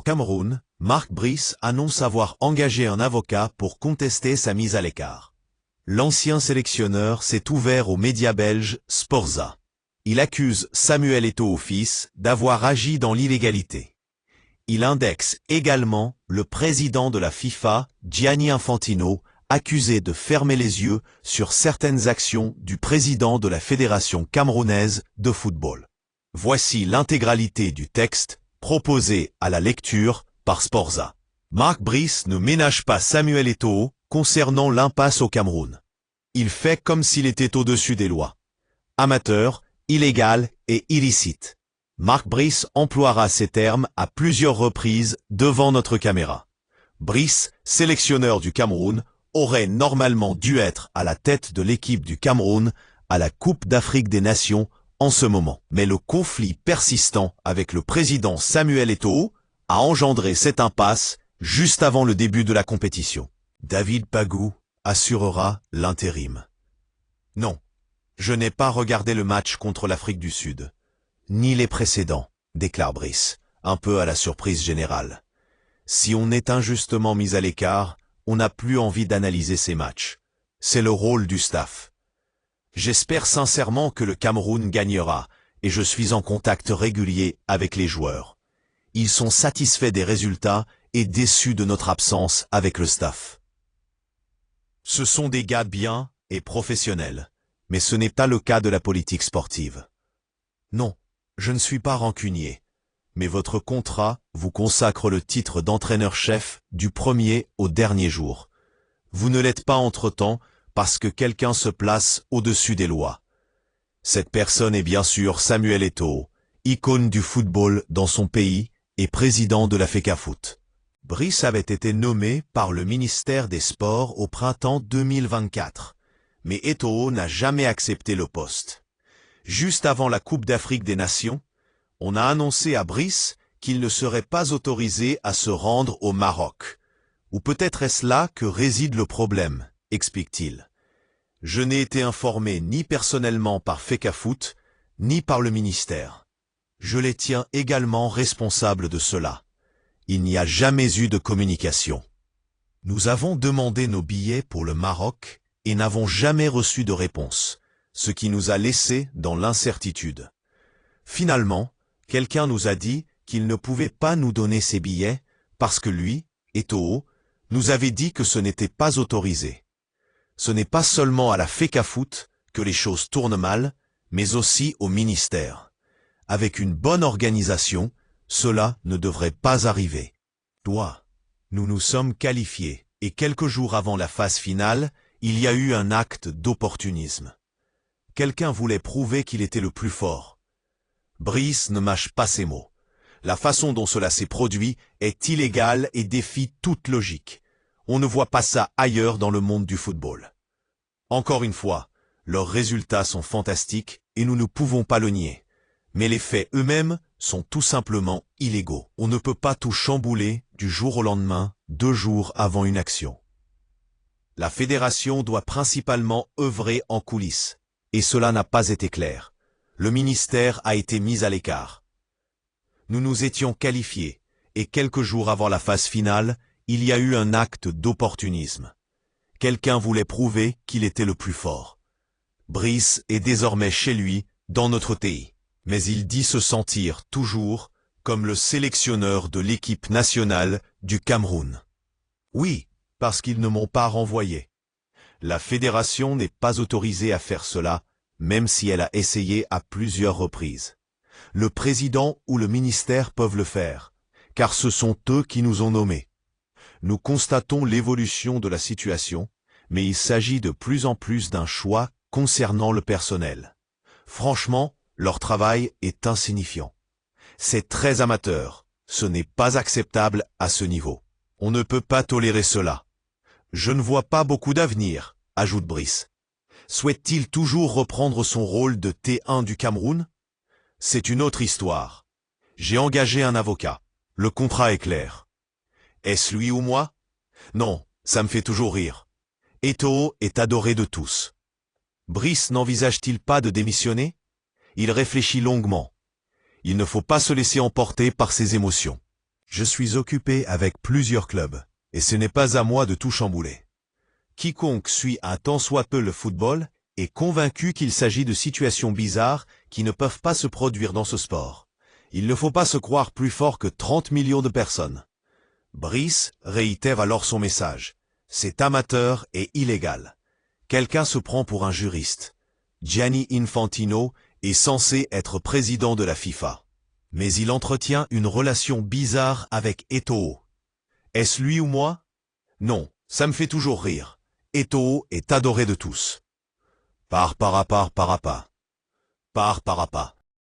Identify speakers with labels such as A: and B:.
A: Cameroun, Marc Brice annonce avoir engagé un avocat pour contester sa mise à l'écart. L'ancien sélectionneur s'est ouvert aux médias belges Sporza. Il accuse Samuel Eto'o fils d'avoir agi dans l'illégalité. Il indexe également le président de la FIFA, Gianni Infantino, accusé de fermer les yeux sur certaines actions du président de la Fédération camerounaise de football. Voici l'intégralité du texte proposé à la lecture par Sporza. Marc Brice ne ménage pas Samuel Eto'o concernant l'impasse au Cameroun. Il fait comme s'il était au-dessus des lois. Amateur, illégal et illicite. Marc Brice emploiera ces termes à plusieurs reprises devant notre caméra. Brice, sélectionneur du Cameroun, aurait normalement dû être à la tête de l'équipe du Cameroun à la Coupe d'Afrique des Nations en ce moment. Mais le conflit persistant avec le président Samuel Eto'o a engendré cette impasse juste avant le début de la compétition. David Pagou assurera l'intérim. Non, je n'ai pas regardé le match contre l'Afrique du Sud, ni les précédents, déclare Brice, un peu à la surprise générale. Si on est injustement mis à l'écart, on n'a plus envie d'analyser ces matchs. C'est le rôle du staff. J'espère sincèrement que le Cameroun gagnera, et je suis en contact régulier avec les joueurs. Ils sont satisfaits des résultats et déçus de notre absence avec le staff. Ce sont des gars bien et professionnels, mais ce n'est pas le cas de la politique sportive. Non, je ne suis pas rancunier, mais votre contrat vous consacre le titre d'entraîneur-chef du premier au dernier jour. Vous ne l'êtes pas entre-temps parce que quelqu'un se place au-dessus des lois. Cette personne est bien sûr Samuel Eto'o, icône du football dans son pays et président de la FECAFOOT. Brice avait été nommé par le ministère des Sports au printemps 2024, mais Eto'o n'a jamais accepté le poste. Juste avant la Coupe d'Afrique des Nations, on a annoncé à Brice qu'il ne serait pas autorisé à se rendre au Maroc. Ou peut-être est-ce là que réside le problème, explique-t-il. Je n'ai été informé ni personnellement par FECAFOOT, ni par le ministère. Je les tiens également responsables de cela. Il n'y a jamais eu de communication. Nous avons demandé nos billets pour le Maroc et n'avons jamais reçu de réponse, ce qui nous a laissés dans l'incertitude. Finalement, quelqu'un nous a dit qu'il ne pouvait pas nous donner ses billets parce que lui, Eto'o, nous avait dit que ce n'était pas autorisé. Ce n'est pas seulement à la FECAFOOT que les choses tournent mal, mais aussi au ministère. Avec une bonne organisation, cela ne devrait pas arriver. Nous nous sommes qualifiés, et quelques jours avant la phase finale, il y a eu un acte d'opportunisme. Quelqu'un voulait prouver qu'il était le plus fort. Brice ne mâche pas ses mots. La façon dont cela s'est produit est illégale et défie toute logique. On ne voit pas ça ailleurs dans le monde du football. Encore une fois, leurs résultats sont fantastiques et nous ne pouvons pas le nier. Mais les faits eux-mêmes sont tout simplement illégaux. On ne peut pas tout chambouler du jour au lendemain, 2 jours avant une action. La fédération doit principalement œuvrer en coulisses, et cela n'a pas été clair. Le ministère a été mis à l'écart. Nous nous étions qualifiés, et quelques jours avant la phase finale, il y a eu un acte d'opportunisme. Quelqu'un voulait prouver qu'il était le plus fort. Brice est désormais chez lui, dans notre pays. Mais il dit se sentir toujours comme le sélectionneur de l'équipe nationale du Cameroun. Oui, parce qu'ils ne m'ont pas renvoyé. La fédération n'est pas autorisée à faire cela, même si elle a essayé à plusieurs reprises. Le président ou le ministère peuvent le faire, car ce sont eux qui nous ont nommés. Nous constatons l'évolution de la situation, mais il s'agit de plus en plus d'un choix concernant le personnel. Franchement, leur travail est insignifiant. C'est très amateur, ce n'est pas acceptable à ce niveau. On ne peut pas tolérer cela. Je ne vois pas beaucoup d'avenir, ajoute Brice. Souhaite-t-il toujours reprendre son rôle de T1 du Cameroun? C'est une autre histoire. J'ai engagé un avocat. Le contrat est clair. Est-ce lui ou moi? Non, ça me fait toujours rire. Eto'o est adoré de tous. Brice n'envisage-t-il pas de démissionner? Il réfléchit longuement. Il ne faut pas se laisser emporter par ses émotions. Je suis occupé avec plusieurs clubs, et ce n'est pas à moi de tout chambouler. Quiconque suit un tant soit peu le football est convaincu qu'il s'agit de situations bizarres qui ne peuvent pas se produire dans ce sport. Il ne faut pas se croire plus fort que 30 millions de personnes. Brice réitère alors son message. C'est amateur et illégal. Quelqu'un se prend pour un juriste. Gianni Infantino est censé être président de la FIFA. Mais il entretient une relation bizarre avec Eto'o. Est-ce lui ou moi? Non, ça me fait toujours rire. Eto'o est adoré de tous. Par parapa.